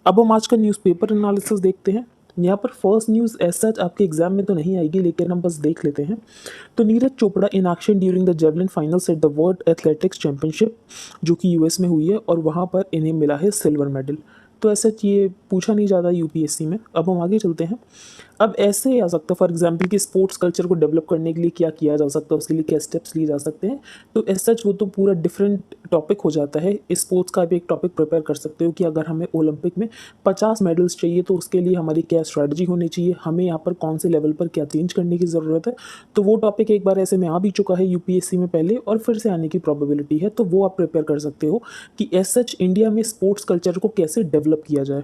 अब हम आज का न्यूज़पेपर एनालिसिस देखते हैं। यहाँ पर फर्स्ट न्यूज़ एज सच आपके एग्जाम में तो नहीं आएगी, लेकिन हम बस देख लेते हैं। तो Neeraj Chopra in action during the javelin final at the world athletics championship, जो कि यूएस में हुई है, और वहाँ पर इन्हें मिला है सिल्वर मेडल। तो ऐसा ये पूछा नहीं जाता यूपीएससी में। अब हम आगे चलते हैं। अब ऐसे ही आ सकता है फॉर एग्जाम्पल कि स्पोर्ट्स कल्चर को डेवलप करने के लिए क्या किया जा सकता है, उसके लिए क्या स्टेप्स लिए जा सकते हैं। तो एज सच वो तो पूरा डिफरेंट टॉपिक हो जाता है। स्पोर्ट्स का भी एक टॉपिक प्रिपेयर कर सकते हो कि अगर हमें ओलंपिक में 50 मेडल्स चाहिए तो उसके लिए हमारी क्या स्ट्रैटेजी होनी चाहिए, हमें यहाँ पर कौन से लेवल पर क्या चेंज करने की ज़रूरत है। तो वो टॉपिक एक बार ऐसे में आ भी चुका है यूपीएससी में पहले, और फिर से आने की प्रोबेबिलिटी है, तो वो आप प्रिपेयर कर सकते हो कि एज सच इंडिया में स्पोर्ट्स कल्चर को कैसे डेवलप किया जाए।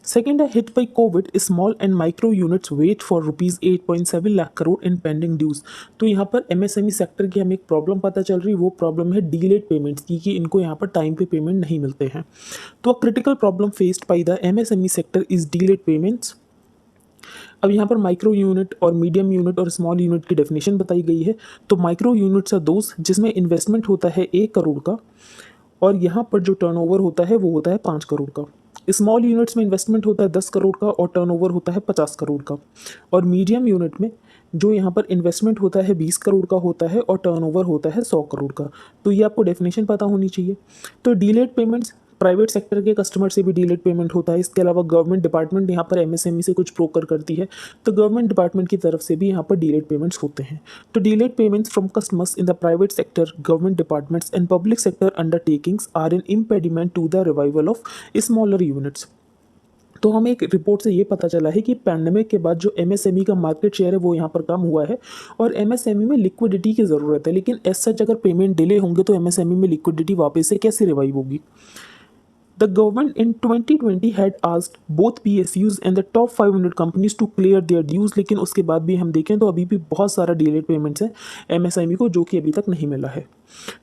Second, है hit by COVID, small and micro units wait for rupees 8.7 lakh crore in pending dues। तो यहाँ पर एमएसएमई सेक्टर की हमें एक प्रॉब्लम पता चल रही, वो प्रॉब्लम है डीलेड पेमेंट्स की, कि इनको यहाँ पर टाइम पे पेमेंट नहीं मिलते हैं। तो a critical problem faced by the MSME sector is delayed payments. अब यहाँ पर माइक्रो यूनिट और मीडियम यूनिट और स्मॉल यूनिट की डेफिनेशन बताई गई है। तो माइक्रो यूनिट्स आर दोज जिसमें इन्वेस्टमेंट होता है 1 करोड़ का, और यहाँ पर जो टर्नओवर होता है वो होता है 5 करोड़ का। स्मॉल यूनिट्स में इन्वेस्टमेंट होता है 10 करोड़ का और टर्नओवर होता है 50 करोड़ का। और मीडियम यूनिट में जो यहाँ पर इन्वेस्टमेंट होता है 20 करोड़ का होता है और टर्नओवर होता है 100 करोड़ का। तो ये आपको डेफिनेशन पता होनी चाहिए। तो डीलेड पेमेंट्स प्राइवेट सेक्टर के कस्टमर से भी डीलेड पेमेंट होता है। इसके अलावा गवर्नमेंट डिपार्टमेंट यहाँ पर एमएसएमई से कुछ ब्रोकर करती है, तो गवर्नमेंट डिपार्टमेंट की तरफ से भी यहाँ पर डीलेड पेमेंट्स होते हैं। तो delayed payments from customers in the private sector, government departments and public sector undertakings are an impediment to the revival of smaller units. तो हमें एक रिपोर्ट से ये पता चला है कि पैंडेमिक के बाद जो एमएसएमई का मार्केट शेयर है वो यहाँ पर कम हुआ है, और एमएसएमई में लिक्विडिटी की ज़रूरत है। लेकिन एज सच अगर पेमेंट डिले होंगे तो एमएसएमई में लिक्विडिटी वापस से कैसे रिवाइव होगी। The government in 2020 had asked both PSUs and the top 500 companies to clear their dues, लेकिन उसके बाद भी हम देखें तो अभी भी बहुत सारा डिलेड पेमेंट्स हैं एमएसएमई को, जो कि अभी तक नहीं मिला है।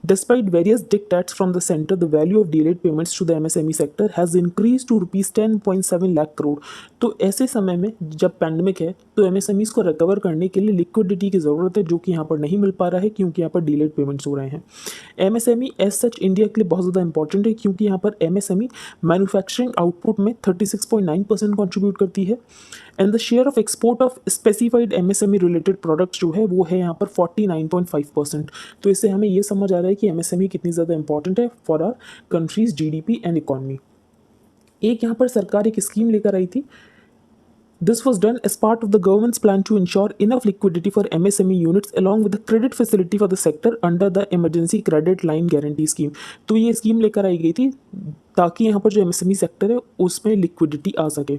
Despite various dictates from the center, the value of delayed payments to the MSME sector has increased to rupees 10.7 lakh crore. तो ऐसे समय में जब पैंडमिक है तो एमएसएमईज को रिकवर करने के लिए लिक्विडिटी की ज़रूरत है, जो कि यहाँ पर नहीं मिल पा रहा है क्योंकि यहाँ पर डिलेड पेमेंट्स हो रहे हैं। एमएसएमई एज सच इंडिया के लिए बहुत ज़्यादा इंपॉर्टेंट है, क्योंकि यहाँ पर एमएसएमई मैन्युफैक्चरिंग आउटपुट में 36.9% कॉन्ट्रीब्यूट करती है, and the share of export of specified MSME related products जो है वो है यहाँ पर 49.5%। तो इससे हमें ये समझ आ रहा है कि एमएसएमई कितनी ज़्यादा इंपॉर्टेंट है for our country's GDP and economy. एक यहाँ पर सरकार एक स्कीम लेकर आई थी। This was done as part of the government's plan to ensure enough liquidity for MSME units along with the credit facility for the sector under the Emergency Credit Line Guarantee Scheme। तो ये scheme लेकर आई गई थी ताकि यहाँ पर जो MSME sector है उसमें लिक्विडिटी आ सके।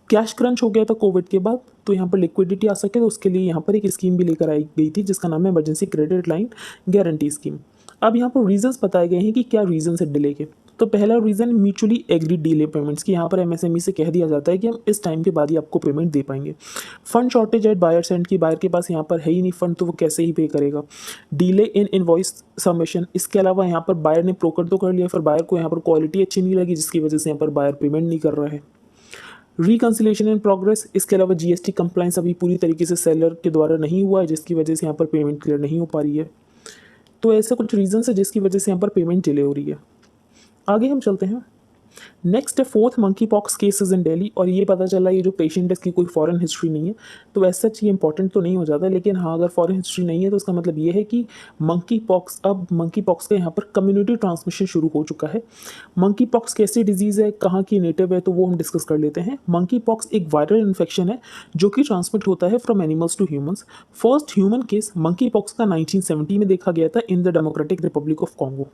कैश क्रंच हो गया था कोविड के बाद, तो यहाँ पर लिक्विडिटी आ सके, तो उसके लिए यहाँ पर एक स्कीम भी लेकर आई गई थी जिसका नाम है emergency credit line guarantee scheme. अब यहाँ पर रीजंस बताए गए हैं कि क्या रीजंस है डिले के। तो पहला reason mutually agreed delay payments की। यहाँ पर एमएसएमई से कह दिया जाता है कि हम इस टाइम के बाद ही आपको पेमेंट दे पाएंगे। Fund shortage at buyers and की, बायर के पास यहाँ पर है ही नहीं फंड, तो वो कैसे ही पे करेगा। डिले इन इनवॉइस सबमिशन, इसके अलावा यहाँ पर बायर ने ब्रोकर तो कर लिया, फिर बायर को यहाँ पर क्वालिटी अच्छी नहीं लगी, जिसकी वजह से यहाँ पर बायर पेमेंट नहीं कर रहा है। रिकन्सिलेशन इन प्रोग्रेस, इसके अलावा जीएसटी कंप्लाइंस अभी पूरी तरीके से सेलर के द्वारा नहीं हुआ है, जिसकी वजह से यहाँ पर पेमेंट क्लियर नहीं हो पा रही है। तो ऐसे कुछ रीजन है जिसकी वजह से यहाँ पर पेमेंट डिले हो रही है। आगे हम चलते हैं। नेक्स्ट है fourth monkey pox cases in Delhi, और ये पता चला ये जो पेशेंट है इसकी कोई फॉरेन हिस्ट्री नहीं है, तो ऐसा ये इंपॉर्टेंट तो नहीं हो जाता, लेकिन हाँ अगर फॉरेन हिस्ट्री नहीं है तो उसका मतलब ये है कि मंकी पॉक्स, अब मंकी पॉक्स का यहाँ पर कम्युनिटी ट्रांसमिशन शुरू हो चुका है। मंकी पॉक्स कैसी डिजीज़ है, कहाँ की नेटिव है, तो वो हम डिस्कस कर लेते हैं। मंकी पॉक्स एक वायरल इन्फेक्शन है जो कि ट्रांसमिट होता है from animals to humans. First human case monkeypox का 1970 में देखा गया था in the Democratic Republic of Congo.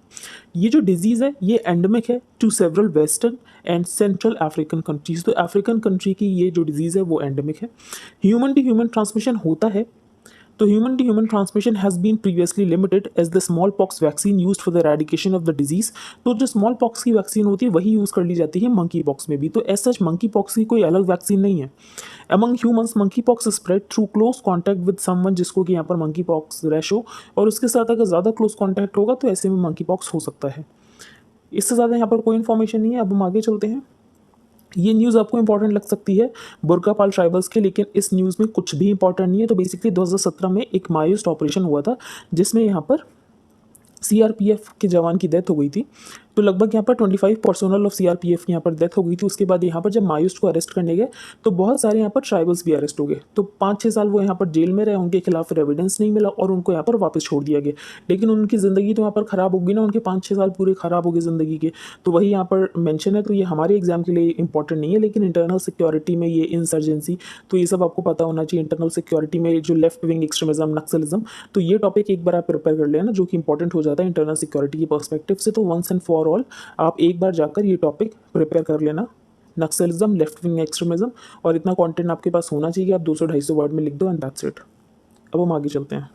ये जो डिजीज़ है ये एंडेमिक है to several western and central African countries. तो अफ्रीकन कंट्री की ये जो डिजीज़ है वो एंडेमिक है। ह्यूमन टू ह्यूमन ट्रांसमिशन होता है, तो human to human transmission has been previously limited as the smallpox vaccine used for the eradication of the disease. तो जो स्मॉल पॉक्स की वैक्सीन होती है वही यूज़ कर ली जाती है मंकी पॉक्स में भी। तो एज सच मंकी पॉक्स की कोई अलग वैक्सीन नहीं है। Among humans monkey pox spread through close contact with someone जिसको कि यहाँ पर मंकी पॉक्स रैश हो, और उसके साथ अगर ज़्यादा क्लोज कॉन्टैक्ट होगा तो ऐसे में मंकी पॉक्स हो सकता है। इससे ज़्यादा यहाँ पर कोई इन्फॉर्मेशन नहीं है। अब हम आगे चलते हैं। ये न्यूज़ आपको इंपॉर्टेंट लग सकती है बुर्कापाल ट्राइबल्स के, लेकिन इस न्यूज़ में कुछ भी इंपॉर्टेंट नहीं है। तो बेसिकली 2017 में एक मायूस्ट ऑपरेशन हुआ था जिसमें यहाँ पर सीआरपीएफ के जवान की डेथ हो गई थी। तो लगभग यहाँ पर 25 पर्सनल ऑफ सीआरपीएफ की यहाँ पर डेथ हो गई थी। उसके बाद यहाँ पर जब मायूस को अरेस्ट करने गए तो बहुत सारे यहाँ पर ट्राइबल्स भी अरेस्ट हो गए। तो 5-6 साल वो यहाँ पर जेल में रहे, उनके खिलाफ एविडेंस नहीं मिला और उनको यहाँ पर वापस छोड़ दिया गया। लेकिन उनकी ज़िंदगी तो यहाँ पर ख़राब होगी ना, उनके 5-6 साल पूरे ख़राब हो गए ज़िंदगी के। तो वही यहाँ पर मेंशन है। तो ये हमारे एग्जाम के लिए इंपॉर्टेंट नहीं है, लेकिन इंटरनल सिक्योरिटी में ये इंसर्जेंसी, तो ये सब आपको पता होना चाहिए। इंटरनल सिक्योरिटी में जो लेफ्ट विंग एक्सट्रीमिज्म, नक्सलिज्म, तो ये टॉपिक एक बार आप प्रिपेयर कर लेना, जो कि इंपॉर्टेंट हो जाता है इंटरनल सिक्योरिटी की पर्सपेक्टिव से। तो वंस एंड फॉर ऑल आप एक बार जाकर ये टॉपिक प्रिपेयर कर लेना, नक्सलिज्म, लेफ्ट विंग एक्सट्रीमिज्म, और इतना कंटेंट आपके पास होना चाहिए कि आप 200-250 वर्ड में लिख दो एंड दैट्स इट। अब हम आगे चलते हैं।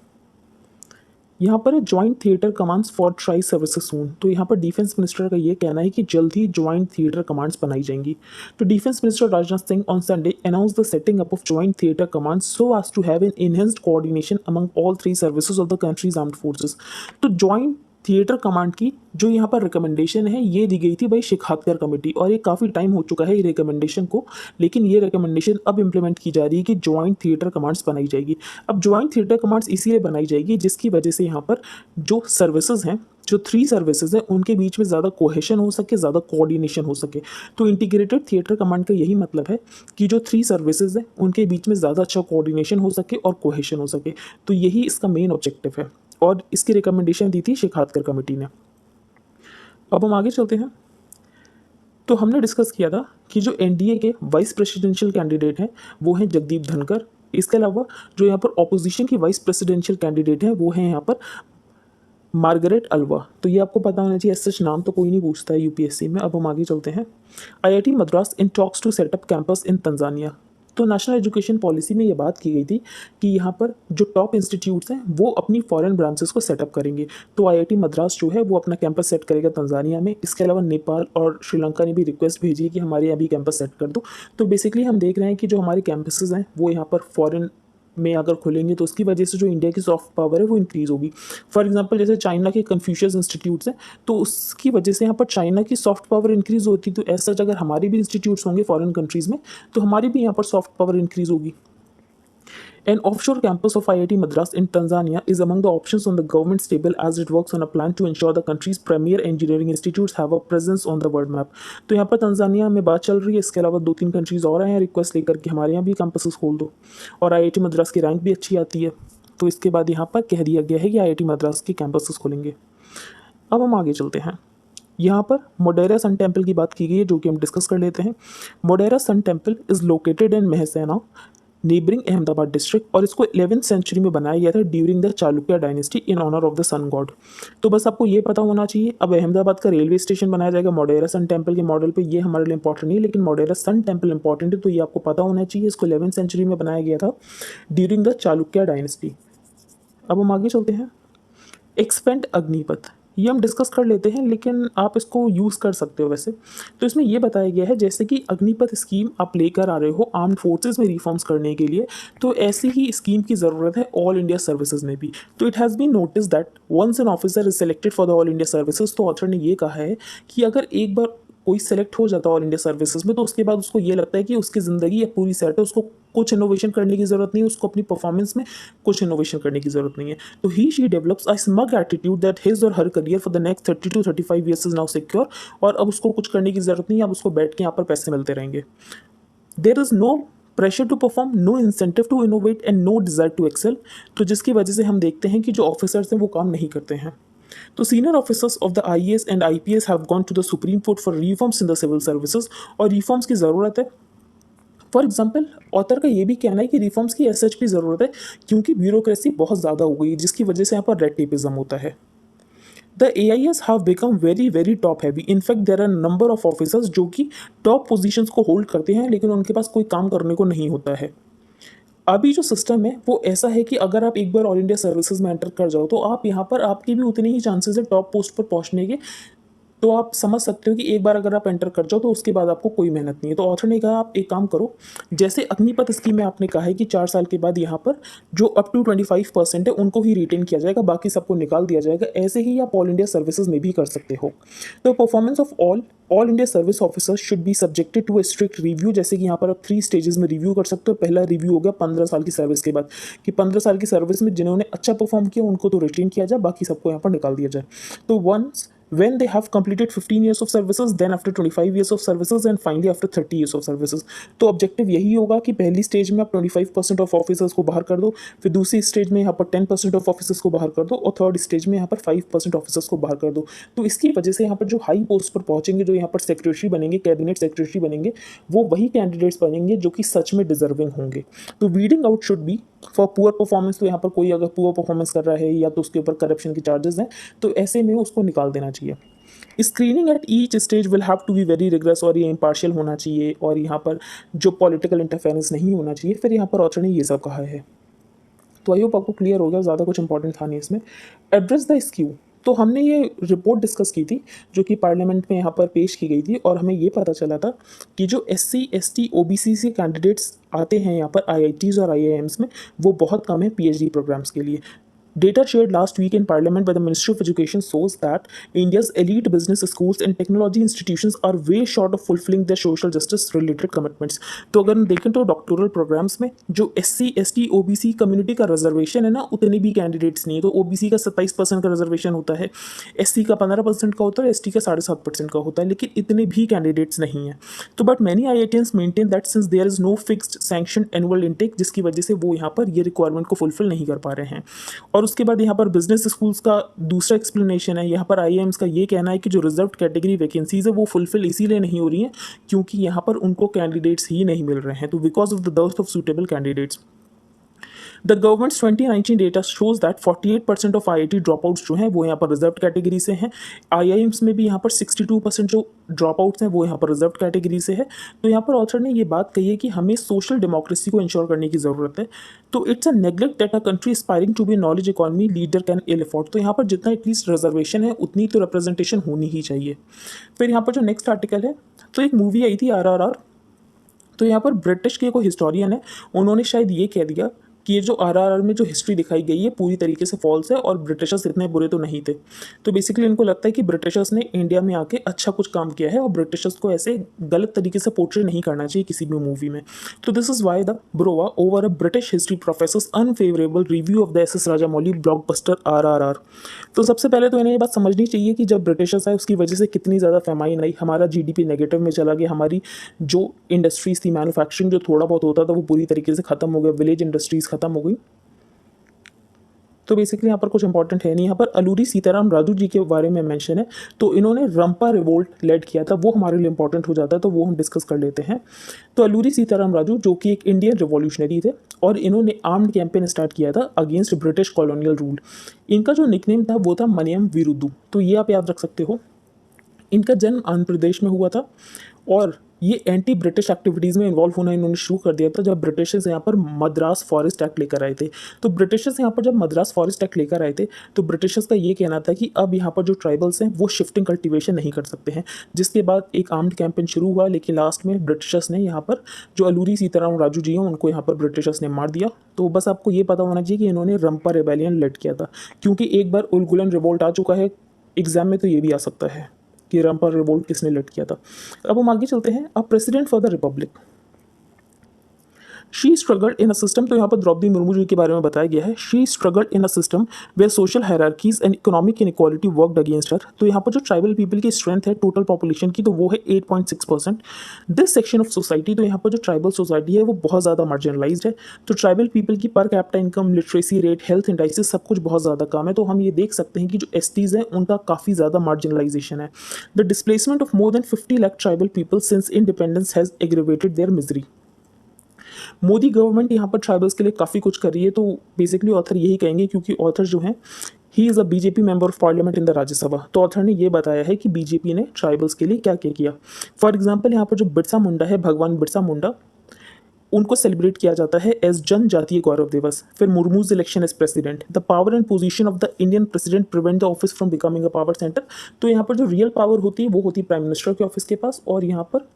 यहाँ पर joint theatre commands for tri services soon. तो यहाँ पर डिफेंस मिनिस्टर का ये कहना है कि जल्द ही ज्वाइंट थिएटर कमांड्स बनाई जाएंगी। तो defence minister Rajnath Singh on Sunday announce the setting up of joint theatre commands so as to have an enhanced coordination among all 3 services of the country's armed forces. तो ज्वाइंट थिएटर कमांड की जो यहाँ पर recommendation है ये दी गई थी भाई शिखातकर कमेटी, और ये काफ़ी टाइम हो चुका है ये रिकमेंडेशन को, लेकिन ये रिकमेंडेशन अब इम्प्लीमेंट की जा रही है कि ज्वाइंट थिएटर कमांड्स बनाई जाएगी। अब ज्वाइंट थिएटर कमांड्स इसीलिए बनाई जाएगी जिसकी वजह से यहाँ पर जो सर्विसेज हैं, जो 3 सर्विसेज हैं, उनके बीच में ज़्यादा कोहेशन हो सके, ज़्यादा कोऑर्डिनेशन हो सके। तो इंटीग्रेटेड थिएटर कमांड का यही मतलब है कि जो 3 सर्विसेज हैं उनके बीच में ज़्यादा अच्छा कोऑर्डिनेशन हो सके और कोहेशन हो सके। तो यही इसका मेन ऑब्जेक्टिव है और इसकी रिकमेंडेशन दी थी शिखातकर कमेटी ने। अब हम आगे चलते हैं। तो हमने डिस्कस किया था कि जो एनडीए के वाइस प्रेसिडेंशियल कैंडिडेट हैं वो हैं जगदीप धनखड़। इसके अलावा जो यहाँ पर ऑपोजिशन की वाइस प्रेसिडेंशियल कैंडिडेट हैं वो हैं यहाँ पर मार्गरेट अल्वा। तो ये आपको पता होना चाहिए, सच नाम तो कोई नहीं पूछता है यूपीएससी में। अब हम आगे चलते हैं। IIT Madras in talks to set up campus in Tanzania. तो नेशनल एजुकेशन पॉलिसी में ये बात की गई थी कि यहाँ पर जो टॉप इंस्टीट्यूट्स हैं वो अपनी फॉरेन ब्रांचेस को सेटअप करेंगे। तो आईआईटी मद्रास जो है वो अपना कैंपस सेट करेगा तंजानिया में। इसके अलावा नेपाल और श्रीलंका ने भी रिक्वेस्ट भेजी है कि हमारे यहाँ भी कैंपस सेट कर दो। तो बेसिकली हम देख रहे हैं कि जो हमारे कैंपसेस हैं वो यहाँ पर फॉरेन में अगर खुलेंगे तो उसकी वजह से जो इंडिया की सॉफ्ट पावर है वो इंक्रीज़ होगी। फॉर एग्जांपल जैसे चाइना के कन्फ्यूशियस इंस्टीट्यूट्स हैं, तो उसकी वजह से यहाँ पर चाइना की सॉफ्ट पावर इंक्रीज़ होती। तो ऐसा अगर हमारे भी इंस्टीट्यूट्स होंगे फॉरेन कंट्रीज़ में तो हमारी भी यहाँ पर सॉफ्ट पावर इंक्रीज़ होगी। An offshore campus of IIT Madras in Tanzania is among the options on the government's table as it works on a plan to ensure the country's premier engineering institutes have a presence on the world map। तो यहाँ पर Tanzania में बात चल रही है। इसके अलावा 2-3 कंट्रीज़ और आए हैं रिक्वेस्ट लेकर कि हमारे यहाँ भी कैंपसेस खोल दो, और IIT मद्रास की रैंक भी अच्छी आती है। तो इसके बाद यहाँ पर कह दिया गया है कि IIT मद्रास के कैंपसेस खोलेंगे। अब हम आगे चलते हैं। यहाँ पर मोडेरा सन टेम्पल की बात की गई है जो कि हम डिस्कस कर लेते हैं। Modhera sun temple is located in Mehsana neighbouring Ahmedabad district, और इसको 11th सेंचुरी में बनाया गया था during the Chalukya dynasty in honour of the sun god. तो बस आपको ये पता होना चाहिए। अब अहमदाबाद का रेलवे स्टेशन बनाया जाएगा मोडेरा सन टेम्पल के मॉडल पे, ये हमारे लिए इंपॉर्टेंट नहीं है, लेकिन मोडेरा सन टेम्पल इंपॉर्टेंट है। तो ये आपको पता होना चाहिए। इसको 11th सेंचुरी में बनाया गया था ड्यूरिंग द चालुक्य डायनेस्टी। अब हम आगे चलते हैं। एक्सपेंड अग्निपथ, ये हम डिस्कस कर लेते हैं लेकिन आप इसको यूज़ कर सकते हो वैसे। तो इसमें ये बताया गया है जैसे कि अग्निपथ स्कीम आप लेकर आ रहे हो आर्म्ड फोर्सेस में रिफॉर्म्स करने के लिए, तो ऐसी ही स्कीम की ज़रूरत है ऑल इंडिया सर्विसेज में भी। तो it has been notice that once an officer is selected for the all India services, तो ऑथर ने ये कहा है कि अगर एक बार कोई सेलेक्ट हो जाता है ऑल इंडिया सर्विसेज में तो उसके बाद उसको ये लगता है कि उसकी ज़िंदगी अब पूरी सेट है, उसको कुछ इनोवेशन करने की ज़रूरत नहीं है, उसको अपनी परफॉर्मेंस में कुछ इनोवेशन करने की ज़रूरत नहीं है। तो he she develops a smug attitude that his or her career for the next 30 to 35 years is now secure, और अब उसको कुछ करने की ज़रूरत नहीं है, अब उसको बैठ के यहाँ पर पैसे मिलते रहेंगे। There is no pressure to perform, no incentive to innovate and no desire to excel. तो जिसकी वजह से हम देखते हैं कि जो ऑफिसर्स हैं वो काम नहीं करते हैं। तो senior officers of the IAS and IPS have gone to the Supreme Court for reforms in the civil services, और रिफॉर्म्स की ज़रूरत है। फॉर एग्जाम्पल ऑथर का ये भी कहना है कि रिफॉर्म्स की एसएच की ज़रूरत है क्योंकि ब्यूरोक्रेसी बहुत ज़्यादा हो गई जिसकी वजह से यहाँ पर रेड टेपिज्म होता है। The AIS have become very very top heavy. In fact there are number of officers जो कि टॉप पोजीशंस को होल्ड करते हैं लेकिन उनके पास कोई काम करने को नहीं होता है। अभी जो सिस्टम है वो ऐसा है कि अगर आप एक बार ऑल इंडिया सर्विसेज में एंटर कर जाओ तो आप यहाँ पर आपके भी उतने ही चांसेस है टॉप पोस्ट पर पहुँचने के। तो आप समझ सकते हो कि एक बार अगर आप एंटर कर जाओ तो उसके बाद आपको कोई मेहनत नहीं है। तो ऑथर ने कहा आप एक काम करो, जैसे अग्निपथ स्कीम में आपने कहा है कि 4 साल के बाद यहाँ पर जो अप टू 25% है उनको ही रिटेन किया जाएगा, बाकी सबको निकाल दिया जाएगा। ऐसे ही आप ऑल इंडिया सर्विसेज में भी कर सकते हो। तो performance of all India service officers should be subjected to a strict review. जैसे कि यहाँ पर आप 3 स्टेजेस में रिव्यू कर सकते हो। पहला रिव्यू हो गया 15 साल की सर्विस के बाद, कि 15 साल की सर्विस में जिन्होंने अच्छा परफॉर्म किया उनको तो रिटेन किया जाए, बाकी सबको यहाँ पर निकाल दिया जाए। तो once when they have completed 15 years of services, then after 25 years of services and finally after 30 years of services। तो ऑब्जेक्टिव यही होगा कि पहली स्टेज में आप 25% ऑफ ऑफिसर्स को बाहर कर दो, फिर दूसरी स्टेज में यहाँ पर 10% ऑफ ऑफिसर्स को बाहर कर दो और थर्ड स्टेज में यहाँ पर 5% ऑफिसर्स को बाहर कर दो। तो इसकी वजह से यहाँ पर जो हाई पोस्ट पर पहुंचेंगे, जो यहाँ पर सेक्रेटरी बनेंगे, कैबिनेट सेक्रेटरी बनेंगे, वो वही कैंडिडेट्स बनेंगे जो कि सच में डिजर्विंग होंगे। तो weeding out should be for poor performance. तो यहाँ पर कोई अगर पुअर परफॉर्मेंस कर रहा है या तो उसके ऊपर करप्शन के चार्जेस हैं, तो ऐसे में उसको निकाल देना चाहिए। Screening at each stage will have to be very rigorous, और ये इम्पार्शियल होना चाहिए और यहाँ पर जो पॉलिटिकल इंटरफेरेंस नहीं होना चाहिए। फिर यहाँ पर ऑथर ने ये सब कहा है। तो आई होप आपको क्लियर हो गया, ज़्यादा कुछ इंपॉर्टेंट था नहीं इसमें। एड्रेस द स्क्यू, तो हमने ये रिपोर्ट डिस्कस की थी जो कि पार्लियामेंट में यहाँ पर पेश की गई थी, और हमें ये पता चला था कि जो SC ST OBC से कैंडिडेट्स आते हैं यहाँ पर IITs और IIMs में, वो बहुत कम है PhD प्रोग्राम्स के लिए। Data shared last week in Parliament by the Ministry of Education shows that India's elite business schools and technology institutions are way short of fulfilling their social justice related commitments। तो अगर हम देखें तो doctoral programmes में जो SC ST OBC community का reservation है ना, उतने भी कैंडिडेट्स नहीं है। तो OBC का 27% का रिजर्वेशन होता है, SC का 15% का होता है, ST का 7.5% का होता है, लेकिन इतने भी कैंडिडेट्स नहीं है। तो but many IITians maintain that since there is no fixed sanction annual intake, जिसकी वजह से वो यहाँ पर ये रिक्वायरमेंट को फुलफिल नहीं कर पा रहे हैं। और उसके बाद यहाँ पर बिजनेस स्कूल्स का दूसरा एक्सप्लेनेशन है, यहाँ पर IIMs का ये कहना है कि जो रिजर्व कैटेगरी वैकेंसीज है वो फुलफिल इसीलिए नहीं हो रही हैं क्योंकि यहाँ पर उनको कैंडिडेट्स ही नहीं मिल रहे हैं, तो because of the dearth of suitable candidates. The governments 2019 data shows that 48% of IIT dropouts जो हैं वो यहाँ पर रिजर्व कैटेगरी से हैं। IIMs में भी यहाँ पर 62% जो ड्रॉपआउट्स हैं वो यहाँ पर रिजर्व कैटेगरी से है। तो यहाँ पर ऑथर ने ये बात कही है कि हमें सोशल डेमोक्रेसी को इंश्योर करने की ज़रूरत है। तो it's a neglect that a country aspiring to be knowledge economy leader can ill afford. तो यहाँ पर जितना एटलीस्ट रिजर्वेशन है उतनी तो रिप्रेजेंटेशन होनी ही चाहिए। फिर यहाँ पर जो नेक्स्ट आर्टिकल है, तो एक मूवी आई थी RRR। तो यहाँ पर ब्रिटिश के कोई हिस्टोरियन है, उन्होंने शायद ये कह दिया कि ये जो RRR में जो हिस्ट्री दिखाई गई है पूरी तरीके से फॉल्स है और ब्रिटिशर्स इतने बुरे तो नहीं थे। तो बेसिकली इनको लगता है कि ब्रिटिशर्स ने इंडिया में आके अच्छा कुछ काम किया है और ब्रिटिशर्स को ऐसे गलत तरीके से पोर्ट्रे नहीं करना चाहिए किसी भी मूवी में। तो this is why the brouhaha over a British history professor's unfavourable review of the SS Rajamouli blockbuster RRR। तो सबसे पहले तो इन्हें ये बात समझनी चाहिए कि जब ब्रिटिशर्स आए उसकी वजह से कितनी ज़्यादा फेमाइन आई, हमारा GDP नेगेटिव में चला गया, हमारी जो इंडस्ट्रीज़ थी, मैन्युफैक्चरिंग जो थोड़ा बहुत होता था वो पूरी तरीके से खत्म हो गया, विलेज इंडस्ट्रीज़ खत्म हो गई। तो बेसिकली यहाँ पर कुछ इंपॉर्टेंट है नहीं। यहाँ पर अलूरी सीताराम राजू जी के बारे में मेंशन है, तो इन्होंने रंपा रिवोल्ट लेड किया था, वो हमारे लिए इंपॉर्टेंट हो जाता है, तो वो हम डिस्कस कर लेते हैं। तो अलूरी सीताराम राजू जो कि एक इंडियन रिवॉल्यूशनरी थे और इन्होंने आर्म्ड कैंपेन स्टार्ट किया था अगेंस्ट ब्रिटिश कॉलोनियल रूल। इनका जो निकनेम था वो था मनियम वीरुद्धु, तो ये आप याद रख सकते हो। इनका जन्म आंध्र प्रदेश में हुआ था और ये एंटी ब्रिटिश एक्टिविटीज़ में इन्वॉल्व होना इन्होंने शुरू कर दिया था जब ब्रिटिशर्स यहाँ पर मद्रास फॉरेस्ट एक्ट लेकर आए थे। तो ब्रिटिशर्स यहाँ पर जब मद्रास फॉरेस्ट एक्ट लेकर आए थे तो ब्रिटिशर्स का ये कहना था कि अब यहाँ पर जो ट्राइबल्स हैं वो शिफ्टिंग कल्टीवेशन नहीं कर सकते हैं, जिसके बाद एक आर्म्ड कैंपेन शुरू हुआ, लेकिन लास्ट में ब्रिटिशर्स ने यहाँ पर जो अलूरी सीताराम राजू जी हैं उनको यहाँ पर ब्रिटिशर्स ने मार दिया। तो बस आपको ये पता होना चाहिए कि इन्होंने रंपा रेबेलियन लेड किया था, क्योंकि एक बार उलगुलन रिवोल्ट आ चुका है एग्जाम में, तो ये भी आ सकता है कि रंपा रिवोल्ट किसने लेड किया था। अब हम आगे चलते हैं। अब president for the Republic, she struggled in a system, तो यहाँ पर द्रौपदी मुर्मू जी के बारे में बताया गया है। She struggled in a system where social hierarchies and economic inequality worked against her. तो यहाँ पर जो ट्राइबल पीपल की स्ट्रेंथ है टोटल पॉपुलेशन की, तो वो है 8.6%। दिस सेक्शन ऑफ सोसाइटी, तो यहाँ पर जो ट्राइबल सोसाइटी है वो बहुत ज़्यादा मार्जिनलाइज्ड है। तो ट्राइबल पीपल की per capita income, literacy rate, health indices सब कुछ बहुत ज़्यादा कम है। तो हम ये देख सकते हैं कि जो STs हैं उनका काफ़ी ज़्यादा मार्जिनलाइजेशन है। The displacement of more than 50 lakh tribal people since independence has aggravated their misery. Modi government यहाँ पर ट्राइबल्स के लिए काफ़ी कुछ कर रही है, तो बेसिकली ऑथर यही कहेंगे, क्योंकि ऑथर जो हैं he is a BJP member of parliament in the Rajya Sabha. तो ऑथर ने ये बताया है कि BJP ने ट्राइबल्स के लिए क्या क्या किया। फॉर एग्जाम्पल यहाँ पर जो बिरसा मुंडा है, भगवान बिरसा मुंडा, उनको सेलिब्रेट किया जाता है एज जनजातीय गौरव दिवस। फिर Murmu's election as president, the power and position of the Indian president prevent the office from becoming a power centre. तो यहाँ पर जो रियल पावर होती है वो होती है प्राइम मिनिस्टर के ऑफिस के पास, और यहाँ पर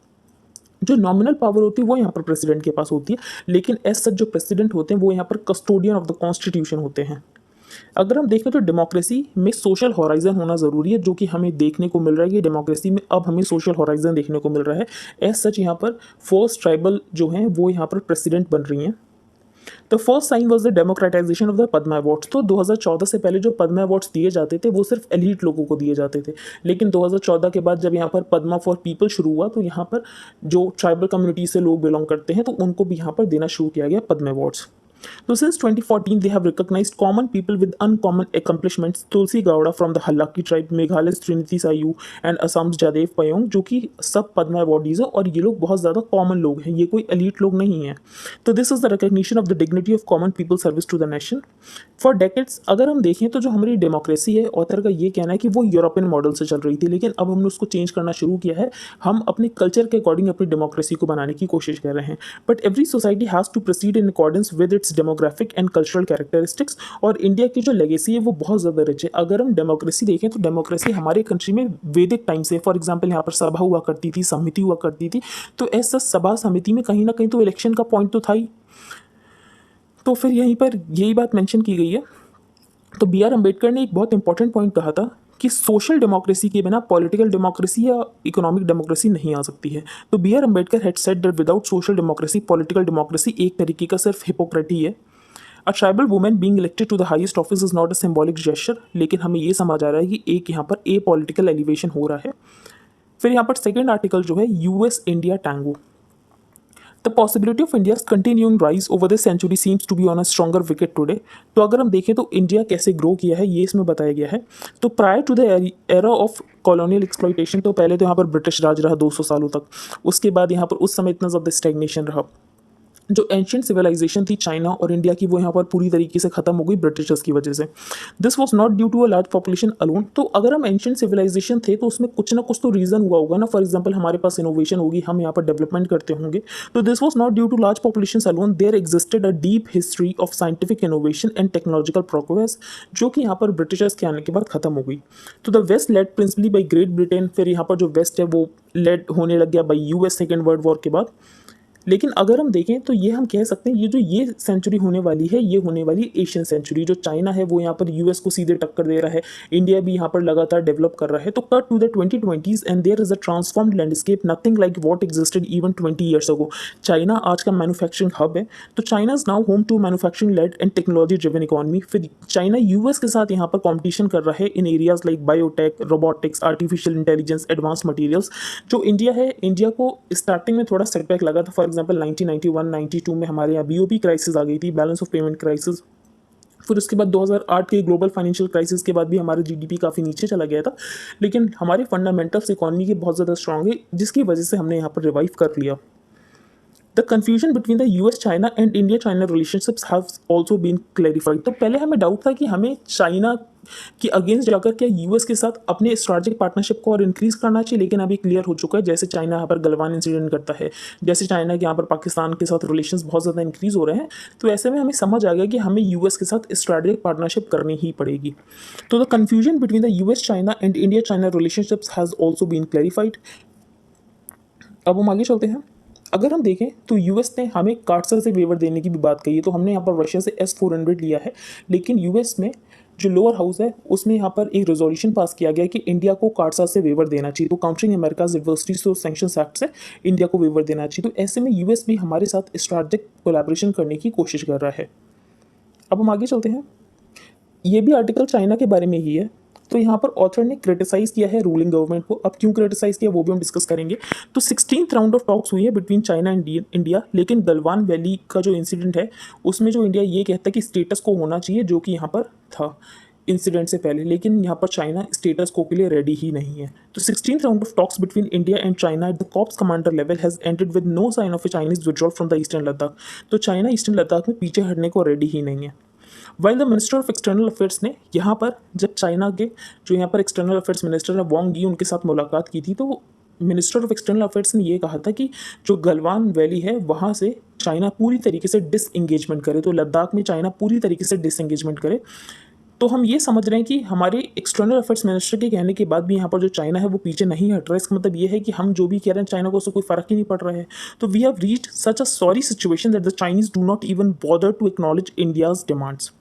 जो नॉमिनल पावर होती है वो यहाँ पर प्रेसिडेंट के पास होती है, लेकिन एज सच जो प्रेसिडेंट होते हैं वो यहाँ पर कस्टोडियन ऑफ द कॉन्स्टिट्यूशन होते हैं। अगर हम देखें तो डेमोक्रेसी में सोशल हॉराइजन होना ज़रूरी है, जो कि हमें देखने को मिल रहा है कि डेमोक्रेसी में अब हमें सोशल हॉराइजन देखने को मिल रहा है। एज सच यहाँ पर फर्स्ट ट्राइबल जो हैं वो यहाँ पर प्रेसिडेंट बन रही हैं। The first sign was the democratisation of the Padma awards. तो 2014 से पहले जो पद्मा अवार्ड्स दिए जाते थे वो सिर्फ एलीट लोगों को दिए जाते थे, लेकिन 2014 के बाद जब यहाँ पर पद्मा फॉर पीपल शुरू हुआ तो यहाँ पर जो ट्राइबल कम्युनिटी से लोग बिलोंग करते हैं तो उनको भी यहाँ पर देना शुरू किया गया Padma awards. So since 2014, they have recognized common people with uncommon accomplishments. Tulsi Gowda from the Halaki tribe, Meghalay's Trinity Sayu and Assam's Jadev Payong, जो कि सब पद्मा अवार्डीज है और ये लोग बहुत ज़्यादा कॉमन लोग हैं, ये कोई एलीट लोग नहीं हैं। तो this is the recognition of the dignity of common people service to the nation for decades. अगर हम देखें तो जो हमारी डेमोक्रेसी है, ऑथर का ये कहना है कि वो यूरोपियन मॉडल से चल रही थी, लेकिन अब हमने उसको चेंज करना शुरू किया है। हम अपने कल्चर के अकॉर्डिंग अपनी डेमोक्रेसी को बनाने की कोशिश कर रहे हैं। But every society has to proceed in accordance with its demographic and cultural characteristics. और इंडिया की जो लेगेसी है वो बहुत ज़्यादा रिच है। अगर हम डेमोक्रेसी देखें तो डेमोक्रेसी हमारे कंट्री में वैदिक टाइम से, फॉर एग्जांपल यहाँ पर सभा हुआ करती थी, समिति हुआ करती थी, तो ऐसा सभा समिति में कहीं ना कहीं तो इलेक्शन का पॉइंट तो था ही। तो फिर यहीं पर यही बात मेंशन की गई है। तो बी आर अम्बेडकर ने एक बहुत इंपॉर्टेंट पॉइंट कहा था कि सोशल डेमोक्रेसी के बिना पॉलिटिकल डेमोक्रेसी या इकोनॉमिक डेमोक्रेसी नहीं आ सकती है। तो B R Ambedkar had said that without social democracy political democracy एक तरीके का सिर्फ हिपोक्रेटी है। A tribal women being elected to the highest office is not a symbolic gesture, लेकिन हमें ये समझ आ रहा है कि एक यहाँ पर ए पॉलिटिकल एलिवेशन हो रहा है। फिर यहाँ पर सेकेंड आर्टिकल जो है US India tango. The possibility of India's continuing rise over the century seems to be on a stronger wicket today. तो अगर हम देखें तो इंडिया कैसे ग्रो किया है ये इसमें बताया गया है। तो prior to the era of colonial exploitation, तो पहले तो यहाँ पर ब्रिटिश राज रहा 200 सालों तक, उसके बाद यहाँ पर उस समय इतना ज़्यादा स्टैग्नेशन रहा। जो एंशियंट सिविलाइजेशन थी चाइना और इंडिया की वो यहाँ पर पूरी तरीके से खत्म हो गई ब्रिटिशर्स की वजह से। This was not due to a large population alone. तो अगर हम एंशियंट सिविलाइजेशन थे तो उसमें कुछ ना कुछ तो रीज़न हुआ होगा ना। फॉर एग्जाम्पल हमारे पास इनोवेशन होगी, हम यहाँ पर डेवलपमेंट करते होंगे। तो this was not due to large population alone, there existed a deep history of scientific innovation and technological progress, जो कि यहाँ पर ब्रिटिशर्स के आने के बाद खत्म हो गई। तो the West led principally by Great Britain. फिर यहाँ पर जो वेस्ट है वो लेड होने लग गया by US second world war के बाद। लेकिन अगर हम देखें तो ये हम कह सकते हैं ये जो ये सेंचुरी होने वाली है ये होने वाली एशियन सेंचुरी। जो चाइना है वो यहाँ पर यूएस को सीधे टक्कर दे रहा है, इंडिया भी यहाँ पर लगातार डेवलप कर रहा है। तो cut to the 2020s and there is a transformed landscape nothing like what existed even 20 years ago. China आज का मैन्युफैक्चरिंग हब है। तो China is now home to manufacturing led and technology driven economy. फिर China US के साथ यहाँ पर competition कर रहा है in areas like biotech, robotics, artificial intelligence, advance materials. जो इंडिया है, इंडिया को स्टार्टिंग में थोड़ा सेटबैक लगा था। फॉर एग्जाम्पल 1991-92 में हमारे यहाँ बीओपी क्राइसिस आ गई थी, बैलेंस ऑफ पेमेंट क्राइसिस। फिर उसके बाद 2008 के ग्लोबल फाइनेंशियल क्राइसिस के बाद भी हमारा जीडीपी काफ़ी नीचे चला गया था। लेकिन हमारे फंडामेंटल्स इकोनॉमी के बहुत ज़्यादा स्ट्रांग है, जिसकी वजह से हमने यहाँ पर रिवाइव कर लिया। The confusion between the US China and India China relationships have also been clarified. तो पहले हमें डाउट था कि हमें चाइना के अगेंस्ट जाकर क्या यूएस के साथ अपने स्ट्रैटेजिक पार्टनरशिप को और इंक्रीज करना चाहिए, लेकिन अभी क्लियर हो चुका है। जैसे चाइना यहाँ पर गलवान इंसिडेंट करता है, जैसे चाइना के यहाँ पर पाकिस्तान के साथ रिलेशंस बहुत ज़्यादा इंक्रीज हो रहे हैं, तो ऐसे में हमें समझ आ गया कि हमें यूएस के साथ स्ट्रैटेजिक पार्टनरशिप करनी ही पड़ेगी। तो the confusion between the US China and India China relationships has also been clarified. अब हम आगे चलते हैं। अगर हम देखें तो यूएस ने हमें कार्डसर से वेवर देने की भी बात कही है। तो हमने यहाँ पर रशिया से S-400 लिया है, लेकिन यूएस में जो लोअर हाउस है उसमें यहाँ पर एक रेजोल्यूशन पास किया गया कि इंडिया को कार्डसर से वेवर देना चाहिए। तो countering America's adversities to sanctions act से इंडिया को वेवर देना चाहिए। तो ऐसे में यूएस भी हमारे साथ स्ट्रैटेजिक कोलैबोरेशन करने की कोशिश कर रहा है। अब हम आगे चलते हैं। ये भी आर्टिकल चाइना के बारे में ही है। तो यहाँ पर ऑथर ने क्रिटिसाइज किया है रूलिंग गवर्नमेंट को। अब क्यों क्रिटिसाइज किया वो भी हम डिस्कस करेंगे। तो 16th राउंड ऑफ टॉक्स हुई है बिटवीन चाइना एंड इंडिया, लेकिन गलवान वैली का जो इंसिडेंट है उसमें जो इंडिया ये कहता है कि स्टेटस को होना चाहिए जो कि यहाँ पर था इंसिडेंट से पहले, लेकिन यहाँ पर चाइना स्टेटस को के लिए रेडी ही नहीं है। तो 16th round of talks between India and China at the corps commander level has ended with no sign of a Chinese withdrawal from the eastern Ladakh. तो चाइना ईस्टर्न लद्दाख में पीछे हटने को रेडी ही नहीं है। While the minister of external affairs ने यहाँ पर जब चाइना के जो यहाँ पर एक्सटर्नल अफेयर्स मिनिस्टर है वांग यी उनके साथ मुलाकात की थी, तो मिनिस्टर ऑफ एक्सटर्नल अफेयर्स ने ये कहा था कि जो गलवान वैली है वहाँ से चाइना पूरी तरीके से डिसएंगेजमेंट करे। तो लद्दाख में चाइना पूरी तरीके से डिसएंगेजमेंट करे। तो हम ये समझ रहे हैं कि हमारे एक्सटर्नल अफेयर्स मिनिस्टर के कहने के बाद भी यहाँ पर जो चाइना है वो पीछे नहीं हट रहा है। इसका मतलब ये है कि हम जो भी कह रहे हैं चाइना को उससे कोई फ़र्क ही नहीं पड़ रहा है। तो we have reached such a sorry situation that the Chinese do not even bother to acknowledge India's demands.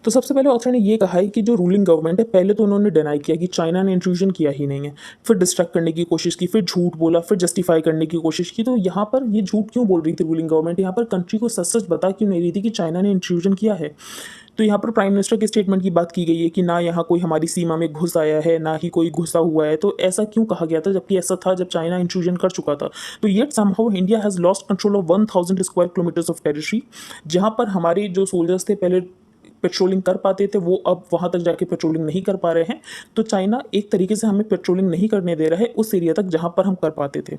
तो सबसे पहले ऑथर ने ये कहा है कि जो रूलिंग गवर्नमेंट है, पहले तो उन्होंने डिनाई किया कि चाइना ने इंट्रूजन किया ही नहीं है, फिर डिस्ट्रैक्ट करने की कोशिश की, फिर झूठ बोला, फिर जस्टिफाई करने की कोशिश की। तो यहाँ पर ये झूठ क्यों बोल रही थी रूलिंग गवर्नमेंट? यहाँ पर कंट्री को सच सच बता क्यों नहीं रही थी कि चाइना ने इंट्रूजन किया है? तो यहाँ पर प्राइम मिनिस्टर के स्टेटमेंट की बात की गई है कि ना यहाँ कोई हमारी सीमा में घुस आया है, ना ही कोई घुसा हुआ है। तो ऐसा क्यों कहा गया था, जबकि ऐसा था जब चाइना इंट्रूजन कर चुका था? तो yet somehow India has lost control of 1000 square kilometres of territory. जहाँ पर हमारे जो सोल्जर्स थे पहले पेट्रोलिंग कर पाते थे, वो अब वहाँ तक जाके पेट्रोलिंग नहीं कर पा रहे हैं। तो चाइना एक तरीके से हमें पेट्रोलिंग नहीं करने दे रहा है उस एरिया तक जहाँ पर हम कर पाते थे।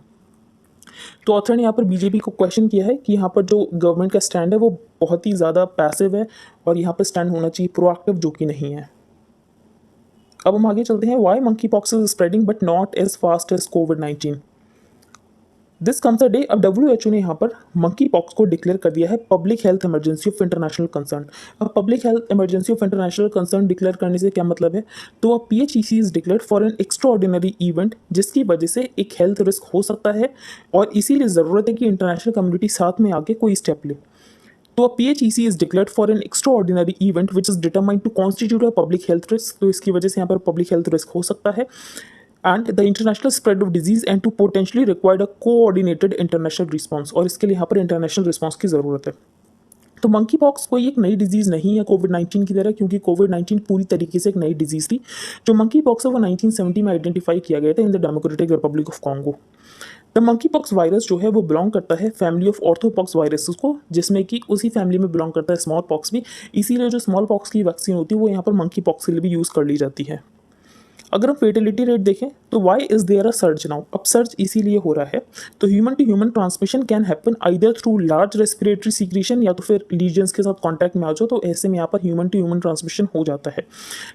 तो ऑथर ने यहाँ पर बीजेपी को क्वेश्चन किया है कि यहाँ पर जो गवर्नमेंट का स्टैंड है वो बहुत ही ज़्यादा पैसिव है, और यहाँ पर स्टैंड होना चाहिए प्रोएक्टिव, जो कि नहीं है। अब हम आगे चलते हैं। Why monkeypox is spreading but not as fast as कोविड-19। This comes a day. अब WHO ने यहाँ पर मंकी पॉक्स को डिक्लेयर कर दिया है public health emergency of international concern. अब public health emergency of international concern declare करने से क्या मतलब है? तो अब PHEC is declared for an extraordinary event, जिसकी वजह से एक हेल्थ रिस्क हो सकता है, और इसीलिए ज़रूरत है कि इंटरनेशनल कम्युनिटी साथ में आके कोई स्टेप ले। तो PHEC is declared for an extraordinary event which is determined to constitute a public health risk. तो इसकी वजह से यहाँ पर पब्लिक हेल्थ रिस्क हो सकता है, and the international spread of disease and to potentially required a coordinated international response. और इसके लिए यहाँ पर इंटरनेशनल रिस्पॉन्स की ज़रूरत है। तो मंकी पॉक्स कोई एक नई डिजीज़ नहीं है कोविड-19 की तरह, क्योंकि कोविड-19 पूरी तरीके से एक नई डिजीज़ थी। जो मंकी पॉक्स है वो 1970 में आइडेंटिफाई किया गया था in the Democratic Republic of Congo. The monkey pox virus जो है वो बिलोंग करता है फैमिली ऑफ ऑर्थोपॉक्स वायरसेस को, जिसमें कि उसी फैमिली में बिलोंग करता है स्मॉल पॉक्स भी। इसीलिए जो स्मॉल पॉक्स की वैक्सीन होती है वो यहाँ पर मंकी पॉक्स के लिए भी यूज़ कर ली जाती है। अगर हम फेटिलिटी रेट देखें तो why is there a surge now? अब सर्ज इसीलिए हो रहा है, तो human to human transmission can happen either through large respiratory secretion, या तो फिर लीजन्स के साथ कांटेक्ट में आ जाओ, तो ऐसे में यहाँ पर ह्यूमन टू ह्यूमन ट्रांसमिशन हो जाता है।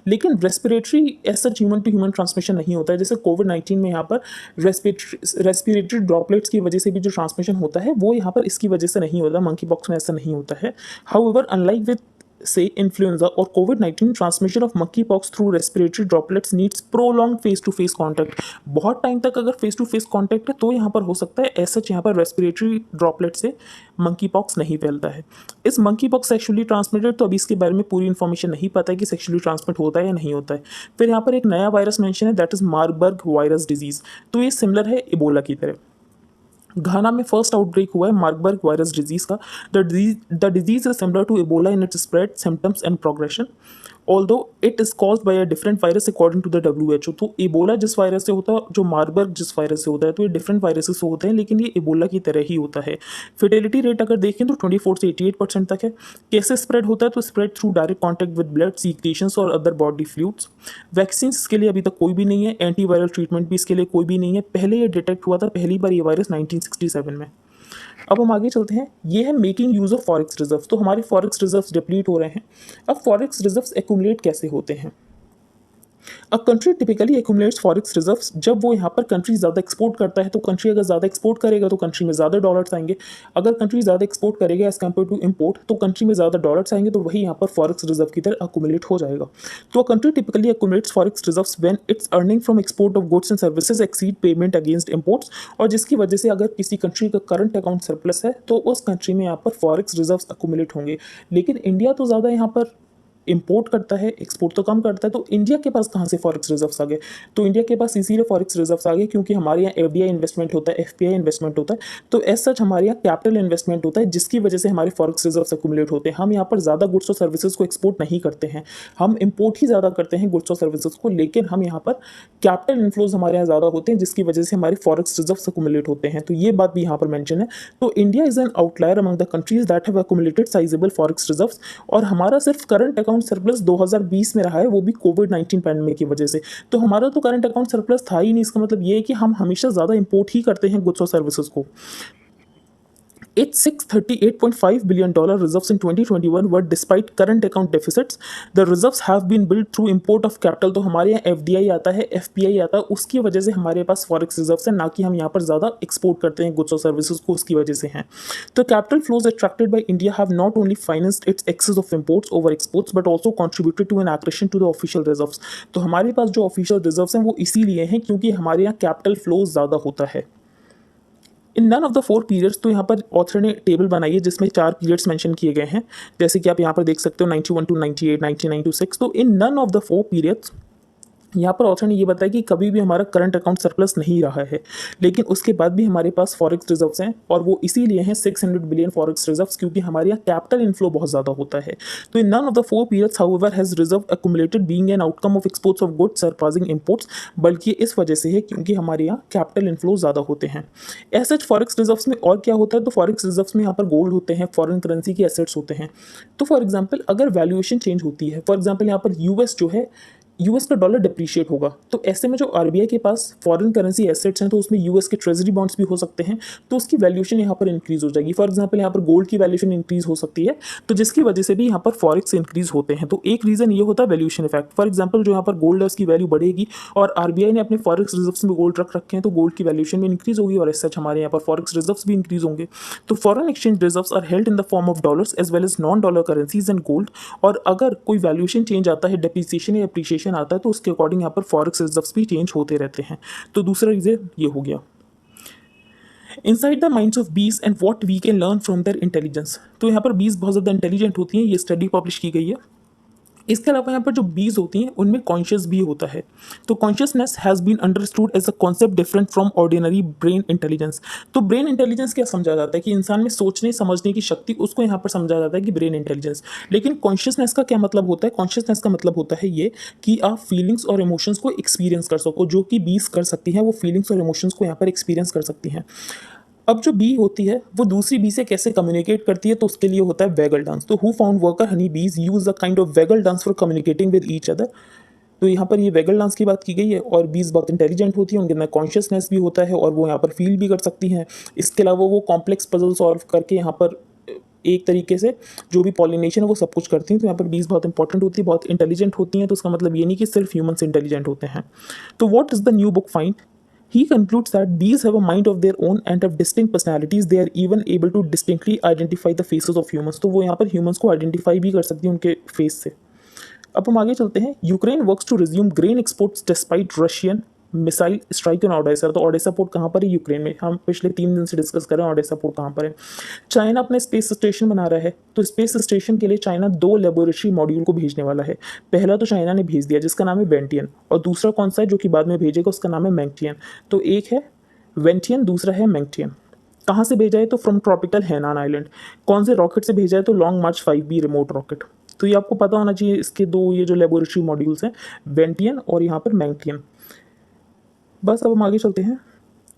लेकिन रेस्पिरेटरी ऐसा ह्यूमन टू ह्यूमन ट्रांसमिशन नहीं होता है। जैसे कोविड-19 में यहाँ पर रेस्पिरेटरी ड्रॉपलेट्स की वजह से भी जो ट्रांसमिशन होता है वो यहाँ पर इसकी वजह से नहीं होता, मंकी पॉक्स में ऐसा नहीं होता है। However unlike with say influenza और कोविड-19, transmission of monkey pox through respiratory droplets needs prolong face to face contact. बहुत टाइम तक अगर फेस टू फेस कॉन्टैक्ट है तो यहाँ पर हो सकता है, ऐसा यहाँ पर रेस्पिरेटरी ड्रॉपलेट से मंकी पॉक्स नहीं फैलता है। इस मंकी पॉक्स सेक्शुअली ट्रांसमिटेड, तो अभी इसके बारे में पूरी इन्फॉर्मेशन नहीं पता है कि सेक्शुअली ट्रांसमिट होता है या नहीं होता है। फिर यहाँ पर एक नया वायरस मेंशन है, that is Marburg virus disease. तो ये सिमिलर है इबोला की तरह। घाना में फर्स्ट आउटब्रेक हुआ है मार्बर्ग वायरस डिजीज का। The disease is similar to Ebola in its spread, symptoms and progression, although it is caused by a different virus according to the WHO। तो Ebola जिस virus से होता है, जो Marburg जिस वायरस से होता है, तो ये डिफरेंट वायरसेस से होते हैं, लेकिन ये इबोला की तरह ही होता है। फर्टिलिटी रेट अगर देखें तो 24 से 88% तक है। कैसे स्प्रेड होता है? तो spread through direct contact with blood, secretions और अदर बॉडी फ्लूइड्स। वैक्सीन इसके लिए अभी तक कोई भी नहीं है, एंटीवायरल ट्रीटमेंट भी इसके लिए कोई भी नहीं है। पहले ये डिटेक्ट हुआ था पहली बार ये वायरस 1967 में। अब हम आगे चलते हैं। ये है making use of forex reserve. तो हमारे फॉरेक्स रिजर्व्स डिप्लीट हो रहे हैं। अब फॉरेक्स रिजर्व्स एक्यूमुलेट कैसे होते हैं? A country typically accumulates forex reserves जब वो यहाँ पर कंट्री ज़्यादा एक्सपोर्ट करता है। तो कंट्री अगर ज़्यादा एक्सपोर्ट करेगा तो कंट्री में ज़्यादा डॉलर्स आएंगे। अगर कंट्री ज़्यादा एक्सपोर्ट करेगा एज कम्पेयर टू इम्पोर्ट, तो कंट्री में ज़्यादा डॉलर्स आएंगे, तो वही यहाँ पर फॉरेक्स रिजर्व की तरह अक्यूमुलेट हो जाएगा। तो a country typically accumulates forex reserves when it's earning from export of goods and services exceed payment against imports. और जिसकी वजह से अगर किसी कंट्री का करंट अकाउंट सरप्लस है तो उस कंट्री में यहाँ पर फॉरेक्स रिजर्व्स अक्यूमुलेट होंगे। लेकिन इंडिया तो ज़्यादा यहाँ पर इंपोर्ट करता है, एक्सपोर्ट तो कम करता है, तो इंडिया के पास कहाँ से फॉरेक्स रिजर्व्स आ गए? तो इंडिया के पास इसीलिए फॉरेक्स रिजर्व्स आ गए क्योंकि हमारे यहाँ FDI इन्वेस्टमेंट होता है, FPI इन्वेस्टमेंट होता है। तो एज सच हमारे यहाँ कैपिटल इन्वेस्टमेंट होता है, जिसकी वजह से हमारे फॉरेक्स रिजर्व्स अक्यूमुलेट होते हैं। हम यहाँ पर ज़्यादा गुड्स और सर्विसेज को एक्सपोर्ट नहीं करते हैं, हम इंपोर्ट ही ज़्यादा करते हैं गुड्स और सर्विसेज को, लेकिन हम यहाँ पर कैपिटल इन्फ्लोज हमारे यहाँ ज़्यादा होते हैं, जिसकी वजह से हमारे फॉरेक्स रिजर्व्स अक्यूमुलेट होते हैं। तो ये बात भी यहाँ पर मेंशन है। तो India is an outlier among the countries that have accumulated sizeable forex reserves. और हमारा सिर्फ करंट अकाउंट सरप्लस 2020 में रहा है, वो भी कोविड-19 पैंडेमिक की वजह से। तो हमारा तो करंट अकाउंट सरप्लस था ही नहीं। इसका मतलब ये है कि हम हमेशा ज़्यादा इंपोर्ट ही करते हैं गुड्स और सर्विसेज को। Its $638.5 billion reserves in 2021 were despite current account deficits. The reserves have been built through import of capital। तो हमारे यहाँ FDI आता है, FPI आता है, उसकी वजह से हमारे पास फॉरेक्स रिजर्व्स है, ना कि हम यहाँ पर ज़्यादा एक्सपोर्ट करते हैं गुड्स और सर्विसेज को, उसकी वजह से हैं। तो capital flows attracted by India have not only financed its excess of imports over exports but also contributed to an accretion to the official reserves। तो हमारे पास जो ऑफिशियल रिजर्व्स हैं वो इसीलिए हैं क्योंकि हमारे यहाँ कैपिटल फ्लोज ज़्यादा होता है। In none of the four periods, तो यहाँ पर ऑथर ने टेबल बनाई है जिसमें 4 पीरियड्स मेंशन किए गए हैं, जैसे कि आप यहाँ पर देख सकते हो 91 टू 98, 99 टू 6। तो in none of the four periods यहाँ पर ऑथर ने ये बताया कि कभी भी हमारा करंट अकाउंट सरप्लस नहीं रहा है, लेकिन उसके बाद भी हमारे पास फॉरेक्स रिजर्व्स हैं, और वो इसीलिए हैं 600 बिलियन फॉरेक्स रिजर्व्स, क्योंकि हमारे यहाँ कैपिटल इनफ्लो बहुत ज़्यादा होता है। तो in none of the four periods however has reserve accumulated being an outcome of exports of goods surpassing imports, बल्कि इस वजह से है क्योंकि हमारे यहाँ कैपिटल इनफ्लो ज़्यादा होते हैं। एज सच फॉरेक्स रिजर्व्स में और क्या होता है, तो फॉरेक्स रिजर्व्स में यहाँ पर गोल्ड होते हैं, फॉरेन करेंसी के एसेट्स होते हैं। तो फॉर एग्जाम्पल अगर वैल्यूएशन चेंज होती है, फॉर एग्जाम्पल यहाँ पर यूएस जो है, यूएस का डॉलर डिप्रिशिएट होगा, तो ऐसे में जो आरबीआई के पास फॉरेन करेंसी एसेट्स हैं, तो उसमें यूएस के ट्रेजरी बॉन्ड्स भी हो सकते हैं, तो उसकी वैल्यूएशन यहाँ पर इंक्रीज हो जाएगी। फॉर एग्जांपल यहाँ पर गोल्ड की वैल्यूएशन इंक्रीज हो सकती है, तो जिसकी वजह से भी यहाँ पर फॉरेक्स इंक्रीज होते हैं। तो एक रीजन ये होता है वैल्यूएशन इफेक्ट। फॉर एग्जाम्पल जो यहाँ पर गोल्ड है उसकी वैल्यू बढ़ेगी, और आरबीआई ने अपने फॉरेक्स रिजर्व्स में गोल्ड रख हैं, तो गोल्ड की वैल्यूएशन भी इंक्रीज होगी, और एज सच हमारे यहाँ पर फॉरेक्स रिजर्व्स भी इंक्रीज होंगे। तो foreign exchange reserves are held in the form of dollars as well as non dollar currencies and gold, और अगर कोई वैल्यूएशन चेंज आता है, डेप्रिसिएशन या एप्रिसिएशन आता है, तो उसके अकॉर्डिंग यहाँ पर फॉरेक्स रिजर्व्स भी चेंज होते रहते हैं। तो दूसरा रीजन ये हो गया। Inside the minds of bees and what we can learn from their intelligence, तो यहाँ पर बीज बहुत ज़्यादा इंटेलिजेंट होती हैं, ये स्टडी पब्लिश की गई है। इसके अलावा यहाँ पर जो बीज होती हैं उनमें कॉन्शियस भी होता है। तो consciousness has been understood as a concept different from ordinary brain intelligence. तो ब्रेन इंटेलिजेंस क्या समझा जाता है कि इंसान में सोचने समझने की शक्ति, उसको यहाँ पर समझा जाता है कि ब्रेन इंटेलिजेंस। लेकिन कॉन्शियसनेस का क्या मतलब होता है? कॉन्शियसनेस का मतलब होता है ये कि आप फीलिंग्स और इमोशंस को एक्सपीरियंस कर सको, जो कि बीज कर सकती हैं, वो फीलिंग्स और इमोशंस को यहाँ पर एक्सपीरियंस कर सकती हैं। अब जो बी होती है वो दूसरी बी से कैसे कम्युनिकेट करती है, तो उसके लिए होता है वैगल डांस। तो हु फाउंड वर्कर हनी बीज use a kind of vagal dance for communicating with each other. तो यहाँ पर ये वैगल डांस की बात की गई है, और बीज बहुत इंटेलिजेंट होती है, उनके अंदर कॉन्शियसनेस भी होता है, और वो यहाँ पर फील भी कर सकती हैं। इसके अलावा वो कॉम्प्लेक्स पजल सॉल्व करके यहाँ पर एक तरीके से जो भी पॉलिनेशन है वो सब कुछ करती हैं। तो यहाँ पर बीज बहुत इंपॉर्टेंट होती है, बहुत इंटेलिजेंट होती हैं। तो उसका मतलब ये नहीं कि सिर्फ ह्यूमंस इंटेलिजेंट होते हैं। तो what is the new book find? He concludes that bees have a mind of their own and have distinct personalities. They are even able to distinctly identify the faces of humans. तो वो यहाँ पर humans को identify भी कर सकती है उनके face से। अब हम आगे चलते हैं। Ukraine works to resume grain exports despite Russian missile strike on Odesa. तो ओडेसा पोर्ट कहाँ पर है? यूक्रेन में। हम पिछले 3 दिन से डिस्कस कर रहे हैं ओडेसा पोर्ट कहाँ पर है। चाइना अपने स्पेस स्टेशन बना रहा है, तो स्पेस स्टेशन के लिए चाइना 2 लेबोरेटरी मॉड्यूल को भेजने वाला है। पहला तो चाइना ने भेज दिया जिसका नाम है वेंटियन, और दूसरा कौन सा है जो कि बाद में भेजेगा, उसका नाम है मैंगटियन। तो एक है वेंटियन, दूसरा है मैंगटियन। कहाँ से भेजा है? तो फ्रॉम ट्रॉपिकल हैनान आइलैंड। कौन से रॉकेट से भेजा है? तो लॉन्ग मार्च 5B रिमोट रॉकेट। तो ये आपको पता होना चाहिए। इसके 2 ये जो लेबोरेटरी मॉड्यूल्स हैं, वेंटियन और यहाँ पर मैंगटियन। बस अब हम आगे चलते हैं।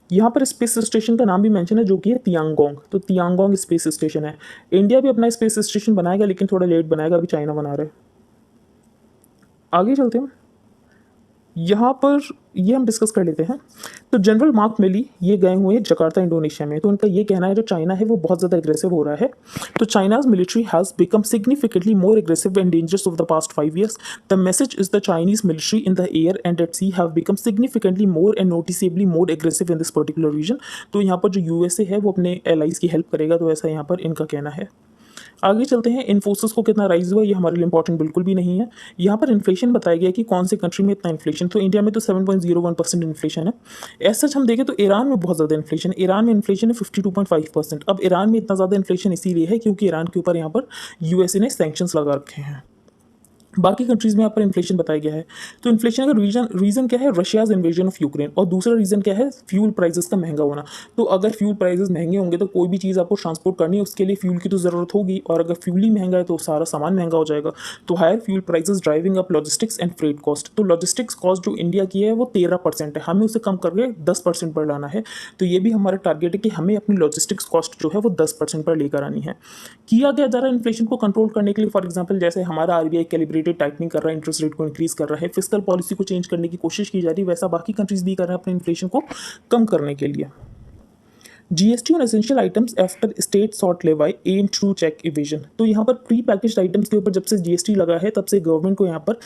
यहाँ पर स्पेस स्टेशन का नाम भी मेंशन है जो कि है तियांगोंग। तो तियांगोंग स्पेस स्टेशन है। इंडिया भी अपना स्पेस स्टेशन बनाएगा, लेकिन थोड़ा लेट बनाएगा, अभी चाइना बना रहा है। आगे चलते हैं। यहाँ पर ये हम डिस्कस कर लेते हैं। तो जनरल मार्क मिली ये गए हुए हैं जकार्ता इंडोनेशिया में। तो उनका ये कहना है जो चाइना है वो बहुत ज़्यादा एग्रेसिव हो रहा है। तो China's military has become significantly more aggressive and dangerous of the past 5 years. The message is the Chinese military in the air and at sea have become significantly more and noticeably more aggressive in this particular region. तो यहाँ पर जो USA है वो अपने allies की help करेगा, तो ऐसा यहाँ पर इनका कहना है। आगे चलते हैं। इन्फोसिस को कितना राइज हुआ, ये हमारे लिए इंपॉर्टेंट बिल्कुल भी नहीं है। यहाँ पर इन्फ्लेशन बताया गया कि कौन से कंट्री में इतना इन्फ्लेशन। तो इंडिया में तो 7.01% इन्फ्लेशन है। ऐसा सच हम देखें तो ईरान में बहुत ज़्यादा इन्फ्लेशन है। ईरान में इन्फ्लेशन है 52.5%। अब ईरान में इतना ज़्यादा इन्फ्लेशन इसीलिए है क्योंकि ईरान के ऊपर यहाँ पर यूएसए ने सैंक्शंस लगा रखे हैं। बाकी कंट्रीज़ में यहाँ पर इन्फ्लेशन बताया गया है। तो इन्फ्लेशन का रीज़न क्या है? Russia's invasion of Ukraine. और दूसरा रीज़न क्या है? फ्यूल प्राइसेस का महंगा होना। तो अगर फ्यूल प्राइसेस महंगे होंगे तो कोई भी चीज़ आपको ट्रांसपोर्ट करनी है उसके लिए फ्यूल की तो ज़रूरत होगी, और अगर फ्यूल ही महंगा है तो सारा सामान महंगा हो जाएगा। तो higher fuel prices driving up logistics and freight cost. तो लॉजिस्टिक्स कॉस्ट जो इंडिया की है वो 13% है, हमें उसे कम करके 10% पर लाना है। तो ये भी हमारा टारगेट है कि हमें अपनी लॉजिस्टिक्स कॉस्ट जो है वो 10% पर लेकर आनी है। किया गया जा रहा है इन्फ्लेशन को कंट्रोल करने के लिए। फॉर एग्जाम्पल जैसे हमारा आरबीआई कैलिब्रेटेड टाइटनिंग कर रहा है, इंटरेस्ट रेट को इंक्रीज कर रहा है, फिस्कल पॉलिसी को चेंज करने की कोशिश की जा रही है, वैसा बाकी कंट्रीज भी कर रहे हैं अपने इन्फ्लेशन को कम करने के लिए। GST on essential items after state sought levy aim to check evasion. तो यहाँ पर प्री पैकेज्ड आइटम्स के ऊपर जब से जीएसटी लगा है तब से गवर्नमेंट को यहाँ पर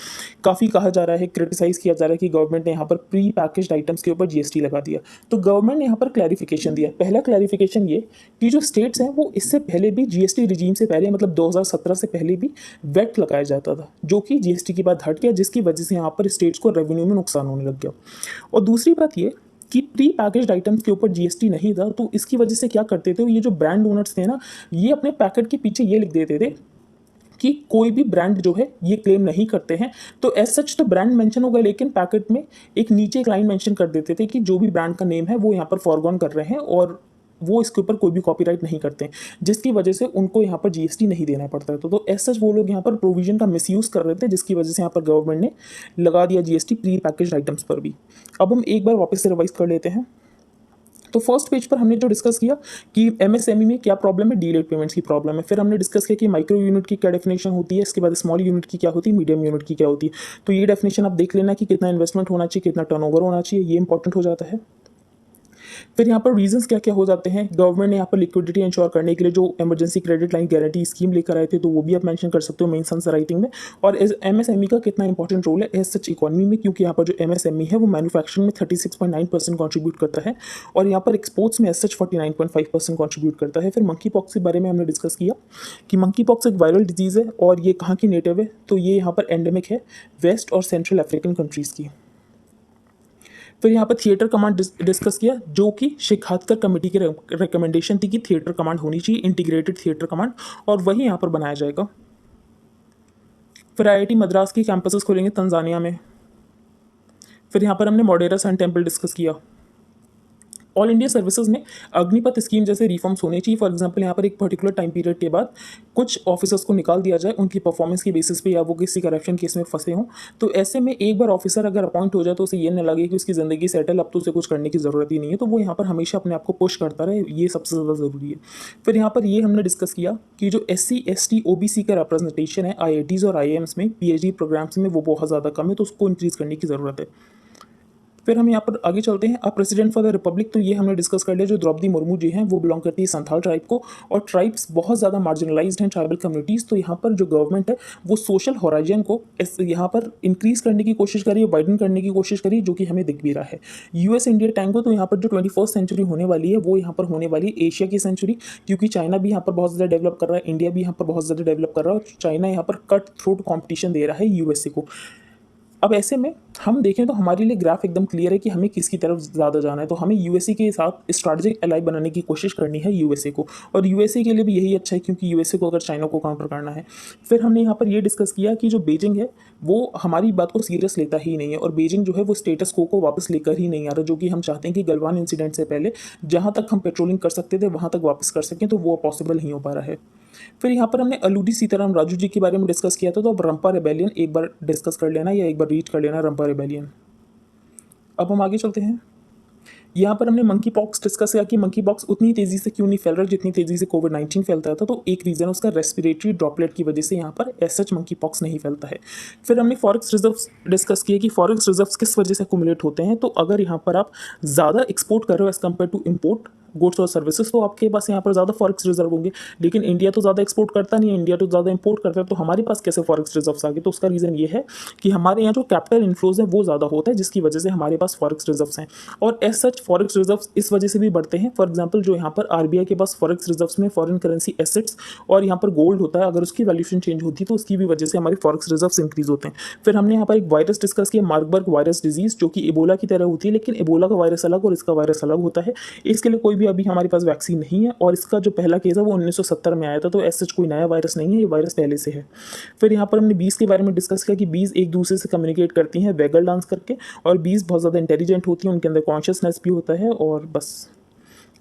काफ़ी कहा जा रहा है, क्रिटिसाइज किया जा रहा है कि गवर्नमेंट ने यहाँ पर प्री पैकेज्ड आइटम्स के ऊपर जीएसटी लगा दिया। तो गवर्नमेंट ने यहाँ पर क्लैरिफिकेशन दिया। पहला क्लैरिफिकेशन ये कि जो स्टेट्स हैं वो इससे पहले भी जीएसटी रिजीम से पहले मतलब 2017 से पहले भी वैट लगाया जाता था, जो कि जीएसटी के बाद हट गया, जिसकी वजह से यहाँ पर स्टेट्स को रेवेन्यू में नुकसान होने लग गया। और दूसरी बात ये कि प्री पैकेज्ड आइटम्स के ऊपर जीएसटी नहीं था, तो इसकी वजह से क्या करते थे ये जो ब्रांड ओनर्स थे ना, ये अपने पैकेट के पीछे ये लिख देते थे कि कोई भी ब्रांड जो है ये क्लेम नहीं करते हैं। तो एज सच तो ब्रांड मेंशन होगा, लेकिन पैकेट में एक नीचे एक लाइन मेंशन कर देते थे कि जो भी ब्रांड का नेम है वो यहाँ पर फॉरगॉन कर रहे हैं और वो इसके ऊपर कोई भी कॉपीराइट नहीं करते हैं, जिसकी वजह से उनको यहाँ पर जीएसटी नहीं देना पड़ता है। तो एज सच वो लोग यहाँ पर प्रोविजन का मिसयूज़ कर रहे थे, जिसकी वजह से यहाँ पर गवर्नमेंट ने लगा दिया जीएसटी प्री पैकेज आइटम्स पर भी। अब हम एक बार वापस से रिवाइज कर लेते हैं। तो फर्स्ट पेज पर हमने जो डिस्कस किया कि एमएसएमई में क्या प्रॉब्लम है, डीलेड पेमेंट्स की प्रॉब्लम है। फिर हमने डिस्कस किया कि माइक्रो यूनिट की क्या डेफिनेशन होती है, इसके बाद स्मॉल यूनिट की क्या होती है, मीडियम यूनिट की क्या होती है। तो ये डेफिनेशन आप देख लेना कि कितना इन्वेस्टमेंट होना चाहिए, कितना टर्नओवर होना चाहिए, ये इंपॉर्टेंट हो जाता है। फिर यहाँ पर रीजंस क्या क्या हो जाते हैं। गवर्नमेंट ने यहाँ पर लिक्विडिटी इंश्योर करने के लिए जो emergency credit line guarantee scheme लेकर आए थे, तो वो भी आप मेंशन कर सकते हो मेंस आंसर राइटिंग में। और एमएसएमई का कितना इंपॉर्टेंट रोल है एज सच इकोनॉमी में, क्योंकि यहाँ पर जो एमएसएमई है वो मैन्युफैक्चरिंग में 36.9% कॉन्ट्रीब्यूट करता है और यहाँ पर एक्सपोर्ट्स में एज सच 49.5% कॉन्ट्रीब्यूट करता है। फिर मंकी पॉक्स के बारे में हमने डिस्कस किया कि मंकी पॉक्स एक वायरल डिजीज़ है और ये कहाँ की नेटिव है, तो ये यहाँ पर एंडेमिक है वेस्ट और सेंट्रल अफ्रीकन कंट्रीज़ की। फिर यहाँ पर थिएटर कमांड डिस्कस किया, जो कि शिखातकर कमेटी की रिकमेंडेशन थी कि थिएटर कमांड होनी चाहिए, इंटीग्रेटेड थिएटर कमांड, और वही यहाँ पर बनाया जाएगा। फिर आईआईटी मद्रास की कैंपसेस खोलेंगे तंजानिया में। फिर यहाँ पर हमने मोडेरा सन टेम्पल डिस्कस किया। ऑल इंडिया सर्विसेज में अग्निपथ स्कीम जैसे रिफॉर्म्स होने चाहिए। फॉर एग्जांपल यहाँ पर एक पर्टिकुलर टाइम पीरियड के बाद कुछ ऑफिसर्स को निकाल दिया जाए उनकी परफॉर्मेंस की बेसिस पे, या वो किसी करप्शन केस में फंसे हों। तो ऐसे में एक बार ऑफिसर अगर अपॉइंट हो जाए तो उसे ये न लगे कि उसकी ज़िंदगी सेटल, अब तो उसे कुछ करने की ज़रूरत ही नहीं है, तो वो यहाँ पर हमेशा अपने आप को पुश करता रहे, ये सबसे ज़्यादा ज़रूरी है। फिर यहाँ पर ये हमने डिस्कस किया कि जो SC ST OBC का रिप्रेजेंटेशन है IITs और IIMs में PhD प्रोग्राम्स में, वो बहुत ज़्यादा कम है, तो उसको इंक्रीज़ करने की ज़रूरत है। फिर हम यहाँ पर आगे चलते हैं। अब प्रेसिडेंट फॉर द रिपब्लिक, तो ये हमने डिस्कस कर लिया। जो द्रौपदी मुर्मू जी हैं वो बिलोंग करती है संथाल ट्राइब को, और ट्राइब्स बहुत ज़्यादा मार्जिनलाइज्ड हैं, ट्राइबल कम्युनिटीज़। तो यहाँ पर जो गवर्नमेंट है वो सोशल होराइजन को यहाँ पर इंक्रीज़ करने की कोशिश करी है, वाइडन करने की कोशिश करी, जो कि हमें दिख भी रहा है। US इंडिया टैंगो, तो यहाँ पर जो 21st सेंचुरी होने वाली है वो यहाँ पर होने वाली है एशिया की सेंचुरी, क्योंकि चाइना भी यहाँ पर बहुत ज़्यादा डेवलप कर रहा है, इंडिया भी यहाँ पर बहुत ज़्यादा डेवलप कर रहा है, और चाइना यहाँ पर कट थ्रोट कॉम्पिटिशन दे रहा है USA को। अब ऐसे में हम देखें तो हमारे लिए ग्राफ एकदम क्लियर है कि हमें किसकी तरफ ज़्यादा जाना है। तो हमें USA के साथ स्ट्रैटेजिक एलाई बनाने की कोशिश करनी है USA को, और USA के लिए भी यही अच्छा है, क्योंकि USA को अगर चाइना को काउंटर करना है। फिर हमने यहाँ पर ये डिस्कस किया कि जो बीजिंग है वो हमारी बात को सीरियस लेता ही नहीं है, और बीजिंग जो है वो स्टेटस को वापस लेकर ही नहीं आ रहा, जो कि हम चाहते हैं कि गलवान इंसिडेंट से पहले जहाँ तक हम पेट्रोलिंग कर सकते थे वहाँ तक वापस कर सकें, तो वो पॉसिबल नहीं हो पा रहा है। फिर यहाँ पर हमने अलूडी सीताराम राजू जी के बारे में डिस्कस किया था, तो अब रंपा रेबेलियन एक बार डिस्कस कर लेना, या एक बार रीड कर लेना रंपा रेबेलियन। अब हम आगे चलते हैं। यहाँ पर हमने मंकी पॉक्स डिस्कस किया कि मंकी पॉक्स उतनी तेज़ी से क्यों नहीं फैल रहा जितनी तेज़ी से कोविड-19 फैलता था। तो एक रीज़न उसका रेस्पिरेटरी ड्रॉपलेट की वजह से यहाँ पर एज सच मंकी पॉक्स नहीं फैलता है। फिर हमने फॉरेक्स रिजर्व्स डिस्कस किए कि फॉरेक्स रिजर्व्स किस वजह से एक्युमुलेट होते हैं। तो अगर यहाँ पर आप ज़्यादा एक्सपोर्ट कर रहे हो as compare to import goods और सर्विसेज, तो आपके पास यहाँ पर ज़्यादा फॉरेक्स रिजर्व होंगे। लेकिन इंडिया तो ज़्यादा एक्सपोर्ट करता नहीं है, इंडिया तो ज़्यादा इंपोर्ट करता है, तो हमारे पास कैसे फॉरेक्स रिजर्व्स आ गए। तो उसका रीज़न ये है कि हमारे यहाँ जो कैपिटल इन्फ्लोज है वो ज़्यादा होता है, जिसकी वजह से हमारे पास फॉरेक्स रिजर्व्स हैं। और एज सच फॉरेक्स रिजर्व्स इस वजह से भी बढ़ते हैं। फॉर एग्जाम्पल जो यहाँ पर RBI के पास फॉरेक्स रिजर्व्स में फॉरेन करेंसी एसेट्स और यहाँ पर गोल्ड होता है, अगर उसकी वैल्यूएशन चेंज होती है तो उसकी भी वजह से हमारे फॉरेक्स रिजर्व्स इंक्रीज होते हैं। फिर हमने यहाँ पर एक वायरस डिस्कस किया, मार्बर्ग वायरस डिजीज, जो कि इबोला की तरह होती है, लेकिन इबोला का वायरस अलग और इसका वायरस अलग होता है। इसके लिए कोई भी अभी हमारे पास वैक्सीन नहीं है, और इसका जो पहला केस है वो 1970 में आया था, तो ऐसा कोई नया वायरस नहीं है, ये वायरस पहले से है। फिर यहाँ पर हमने बीज के बारे में डिस्कस किया कि बीज एक दूसरे से कम्युनिकेट करती हैं वेगल डांस करके, और बीज बहुत ज़्यादा इंटेलिजेंट होती हैं, उनके अंदर कॉन्शियसनेस भी होता है। और बस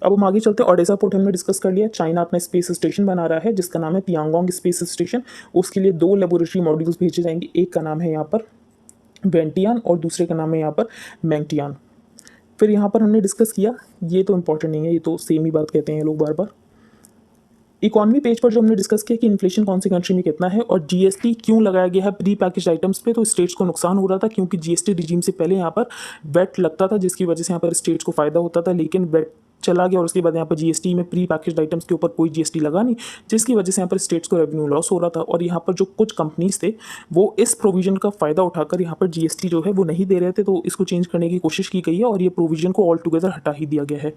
अब हम आगे चलते हैं। ओडेसा पोर्ट हमने डिस्कस कर लिया। चाइना अपना स्पेस स्टेशन बना रहा है जिसका नाम है पियांगोंग स्पेस स्टेशन। उसके लिए 2 लेबोरेटरी मॉड्यूल्स भेजे जाएंगे, एक का नाम है यहाँ पर वेंटियान और दूसरे का नाम है यहाँ पर मैंगटियान। फिर यहाँ पर हमने डिस्कस किया, ये तो इंपॉर्टेंट नहीं है, ये तो सेम ही बात कहते हैं लोग बार बार। इकॉनमी पेज पर जो हमने डिस्कस किया कि इन्फ्लेशन कौन सी कंट्री में कितना है और जीएसटी क्यों लगाया गया है प्री पैकेज आइटम्स पे। तो स्टेट्स को नुकसान हो रहा था क्योंकि जीएसटी रिजीम से पहले यहाँ पर वेट लगता था, जिसकी वजह से यहाँ पर स्टेट्स को फ़ायदा होता था, लेकिन वेट चला गया और उसके बाद यहाँ पर जीएसटी में प्री पैकेज आइटम्स के ऊपर कोई जीएसटी लगा नहीं, जिसकी वजह से यहाँ पर स्टेट्स को रेवेन्यू लॉस हो रहा था। और यहाँ पर जो कुछ कंपनीज थे वो इस प्रोविजन का फ़ायदा उठाकर यहाँ पर जीएसटी जो है वो नहीं दे रहे थे, तो इसको चेंज करने की कोशिश की गई है और ये प्रोविजन को ऑल टुगेदर हटा ही दिया गया है।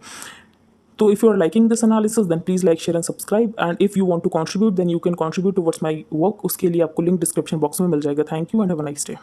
So if you are liking this analysis, then please like, share and subscribe. And if you want to contribute, then you can contribute towards my work. उसके लिए आपको लिंक डिस्क्रिप्शन बॉक्स में मिल जाएगा। Thank you and have a nice day.